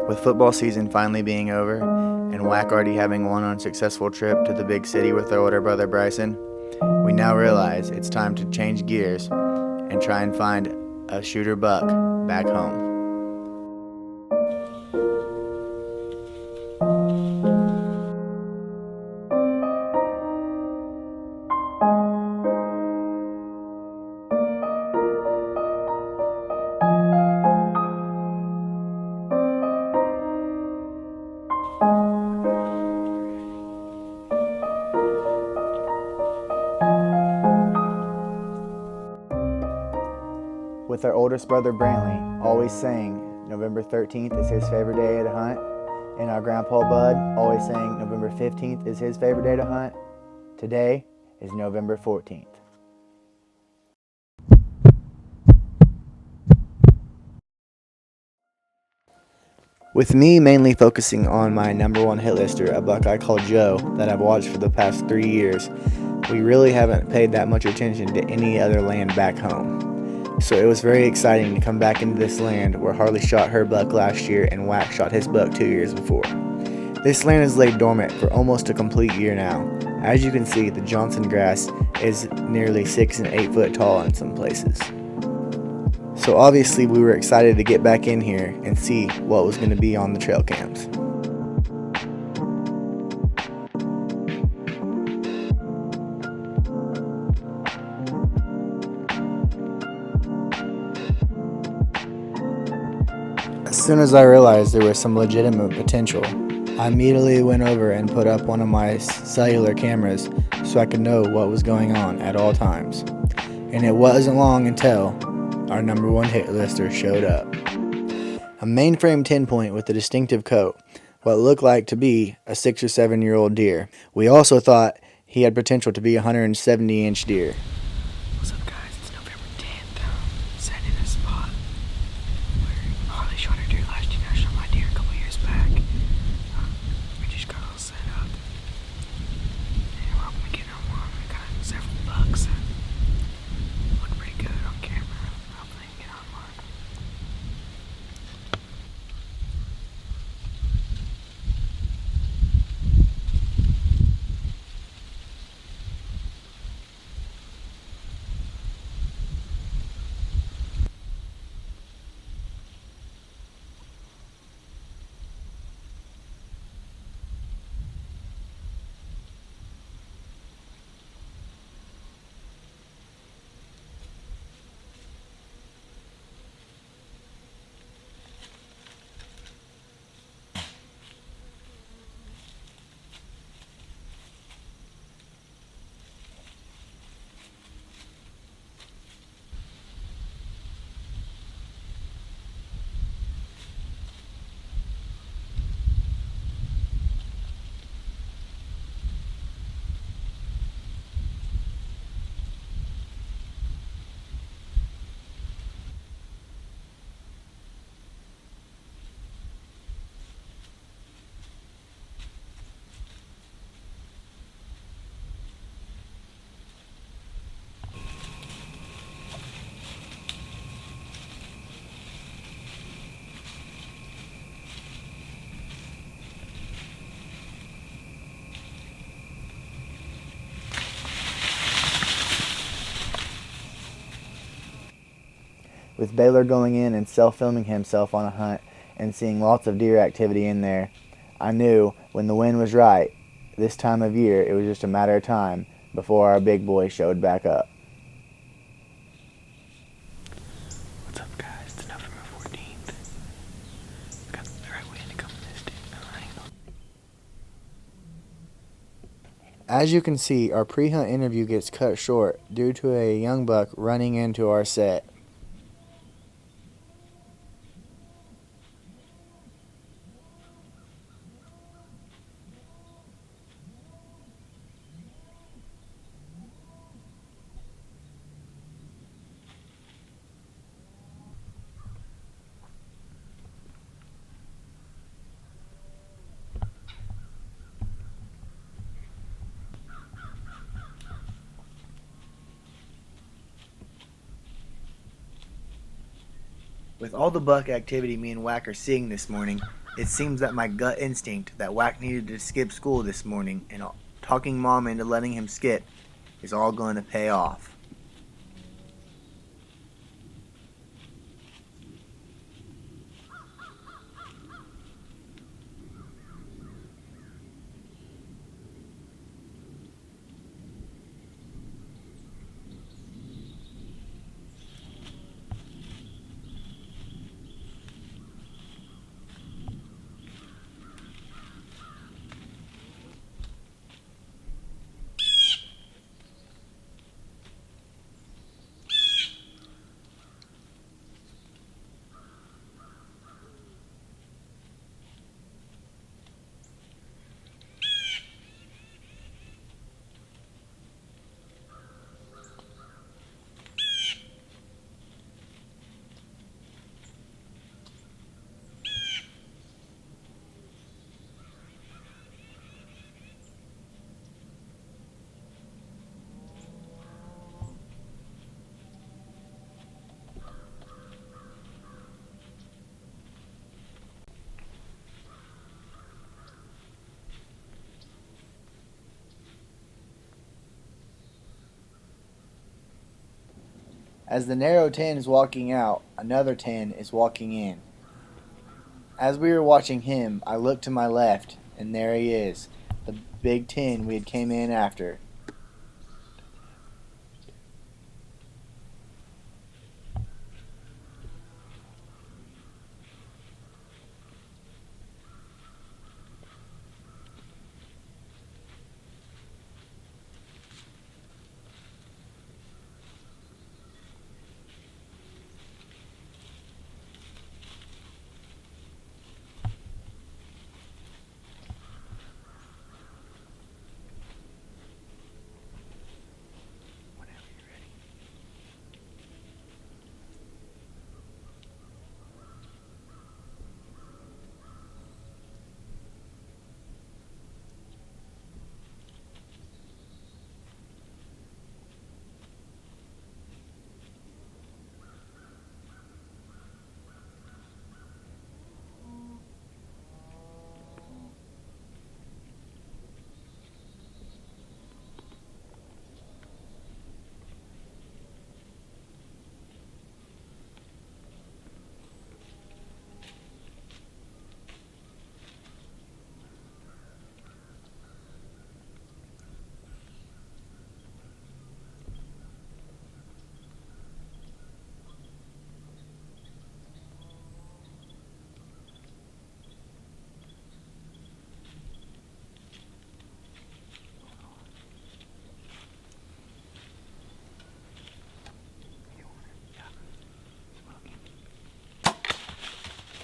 With football season finally being over, and Whack already having one unsuccessful trip to the big city with our older brother Bryson, we now realize it's time to change gears and try and find a shooter buck back home. With our oldest brother Brantley always saying November 13th is his favorite day to hunt, and our grandpa Bud always saying November 15th is his favorite day to hunt, today is November 14th. With me mainly focusing on my number one hit lister, a buck I call Joe, that I've watched for the past 3 years, we really haven't paid that much attention to any other land back home. So it was very exciting to come back into this land where Harley shot her buck last year and Whack shot his buck 2 years before. This land has laid dormant for almost a complete year now. As you can see, the Johnson grass is nearly 6 and 8 foot tall in some places. So obviously we were excited to get back in here and see what was going to be on the trail cams. As soon as I realized there was some legitimate potential, I immediately went over and put up one of my cellular cameras so I could know what was going on at all times. And it wasn't long until our number one hit lister showed up. A mainframe 10-point with a distinctive coat, what looked like to be a 6 or 7 year old deer. We also thought he had potential to be a 170-inch deer. What's up, guys? It's November 10th. Sitting in a spot where Harley shot her deer last year. I shot my deer a couple years back. We just got all set up. And we're hoping we get on one. We got several bucks that look pretty good on camera. Hopefully we can get on one. With Baylor going in and self-filming himself on a hunt and seeing lots of deer activity in there, I knew when the wind was right, this time of year, it was just a matter of time before our big boy showed back up. What's up, guys? It's November 14th. Got the right way to come this day. As you can see, our pre-hunt interview gets cut short due to a young buck running into our set. With all the buck activity me and Whack are seeing this morning, It seems that my gut instinct that Whack needed to skip school this morning and talking Mom into letting him skip is all going to pay off. As the narrow 10 is walking out, another 10 is walking in. As we were watching him, I looked to my left, and there he is, the big 10 we had came in after.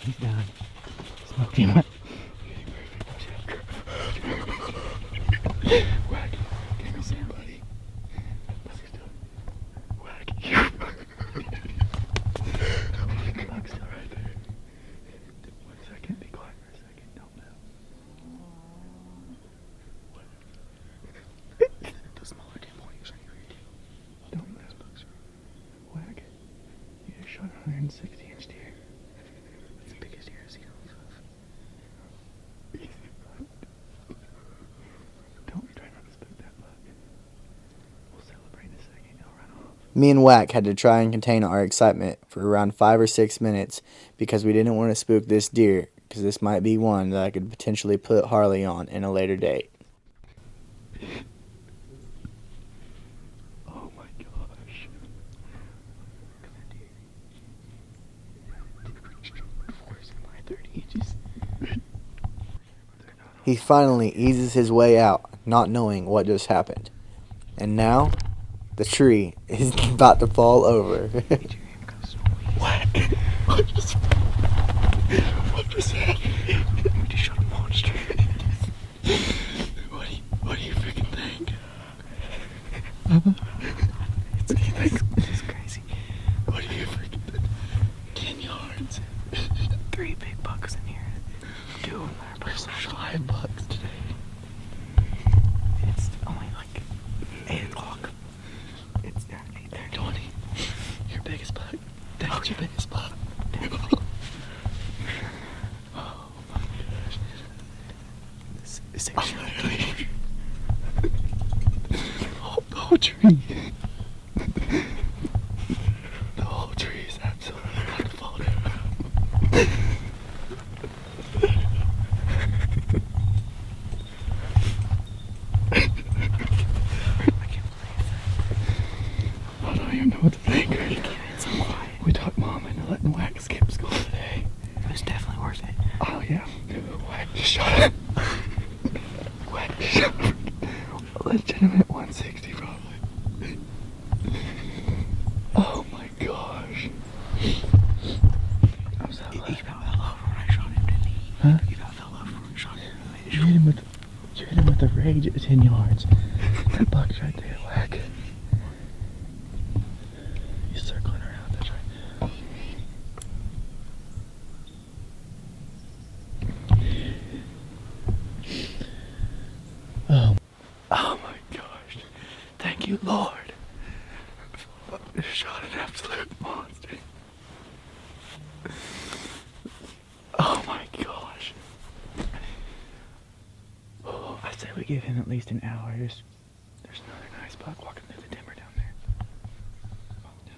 He's done. Smoking. Whack. Give me some, buddy. What's he doing? Whack. The bug's still right there. 1 second. Be quiet for a second. Don't move. What? The smaller damn pointers right here. Don't move. Whack. You just shot a 160-inch deer. That's the biggest deer I've seen on this stuff. Don't try not to spook that bug. We'll celebrate in a second. He'll run off. Me and Whack had to try and contain our excitement for around 5 or 6 minutes because we didn't want to spook this deer, because this might be one that I could potentially put Harley on in a later date. Oh my gosh. Look at that deer. Deer pretty strong force in my 30 inches. He finally eases his way out, not knowing what just happened. And now, the tree is about to fall over. What? What just happened? We just shot a monster. What do you freaking think? It's crazy. What do you freaking think? 10 yards. 3 big bucks in here. 2 of them are personal. 5 bucks today. It's only like 8 o'clock. It's 8:30. 20. Your biggest buck. That's your biggest buck. Oh my this thing should be The whole tree. The whole tree is absolutely about to fall down. I don't even know what to think. It's so quiet. We talked Mom into letting Wax skip school today. It was definitely worth it. Oh yeah. Wax, shut up. Wax, shut up. A legitimate 160 probably. Oh my gosh. I'm so He glad. about fell over when I shot him, didn't he? Huh? He about fell over when I shot him. You hit him with a rage at 10 yards. That buck's right there, Whack. He's circling around, that's right. Oh my gosh. Thank you, Lord. I shot an absolute monster. Oh my gosh. Oh, I say we give him at least an hour. There's another nice buck walking through the timber down there. Oh no.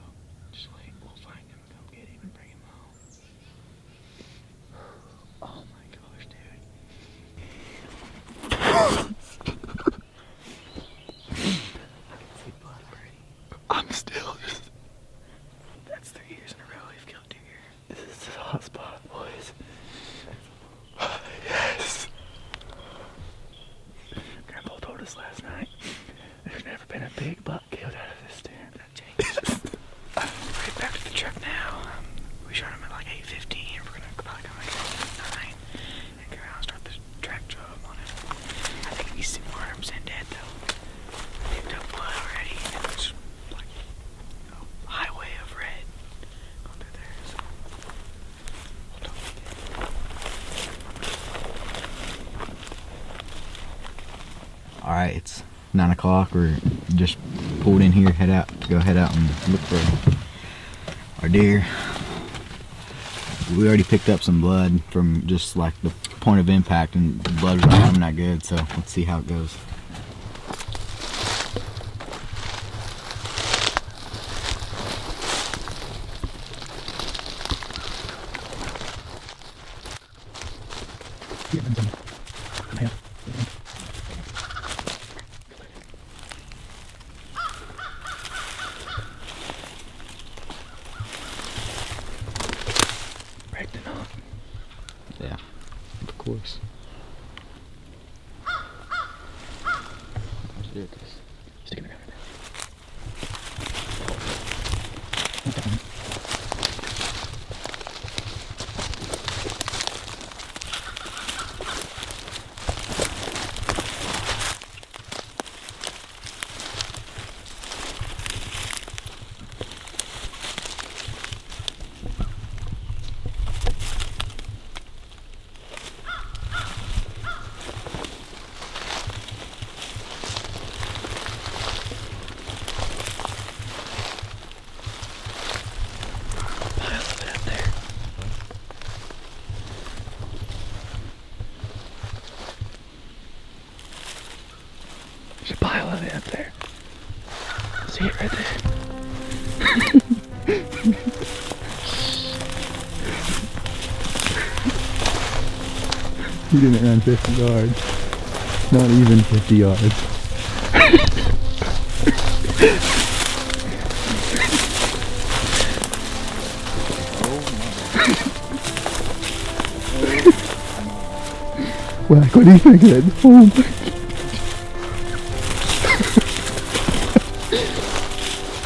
Just wait. We'll find him, go get him, and bring him home. Oh my gosh, dude. I can see blood already. I'm still just... That's 3 years in a row we've killed deer. This is a hot spot, boys. Yes. Grandpa told us last night there's never been a big buck killed out of this stand. That changed. Right back to the truck now. We shot him at like 8:15. We're gonna probably come back at 9 and go out and start the track job on him. I think he's 100% dead though. Picked up blood already. And it's like a highway of red going through there. So we'll talk again. All right, it's 9 o'clock. We're just pulled in here, head out and look for our deer. We already picked up some blood from just like the point of impact, and the blood was not coming that good. So let's see how it goes. Pregnant on. Yeah, of course. Sticking around now. Pile of it up there. There's a pile of it up there. See it right there. He didn't run 50 yards. Not even 50 yards. Whack, what do you think of that? Oh my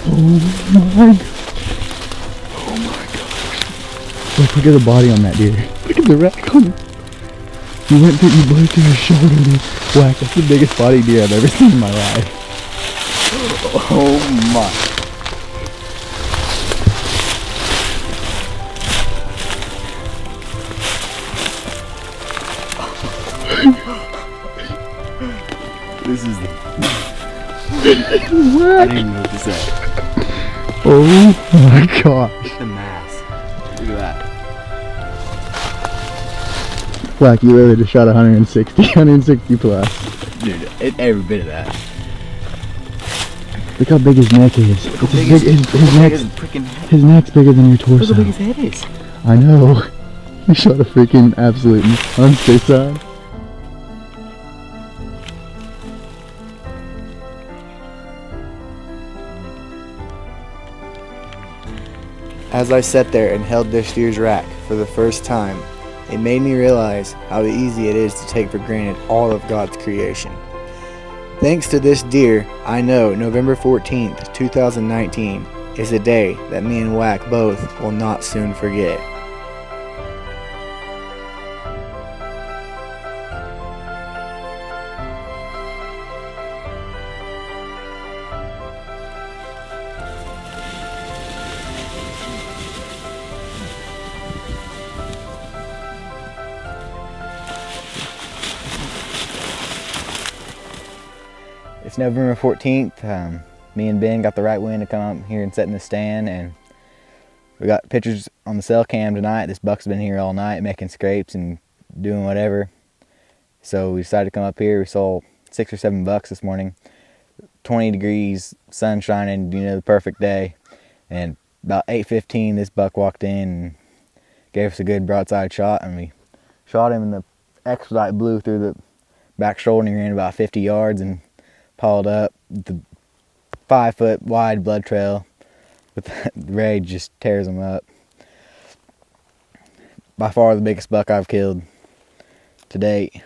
Oh my gosh. Look at the body on that deer. Look at the rack on it. You went through, you blew through his shoulder, dude. Whack, that's the biggest body deer I've ever seen in my life. Oh my. This is. What? I didn't even know what to say. Oh my gosh. Look at the mass. Look at that. Whack, you literally just shot 160 plus. Dude, every bit of that. Look how big his neck is. It's as big, his neck's bigger than your torso. Look how big his head is. I know. You shot a freaking absolute monster, son. As I sat there and held this deer's rack for the first time, it made me realize how easy it is to take for granted all of God's creation. Thanks to this deer, I know November 14th, 2019 is a day that me and Whack both will not soon forget. It's November 14th. Me and Ben got the right wind to come up here and sit in the stand, and we got pictures on the cell cam tonight. This buck's been here all night making scrapes and doing whatever. So we decided to come up here. We saw 6 or 7 bucks this morning. 20 degrees, sun shining, the perfect day. And about 8:15, this buck walked in and gave us a good broadside shot, and we shot him, and the expedite blew through the back shoulder, and he ran about 50 yards and piled up. The 5-foot wide blood trail with the rage just tears him up. By far the biggest buck I've killed to date.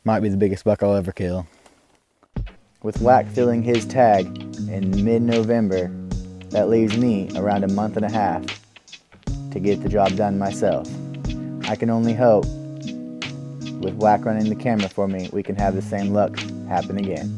Might be the biggest buck I'll ever kill. With Whack filling his tag in mid-November, that leaves me around a month and a half to get the job done myself. I can only hope, with Whack running the camera for me, we can have the same luck happen again.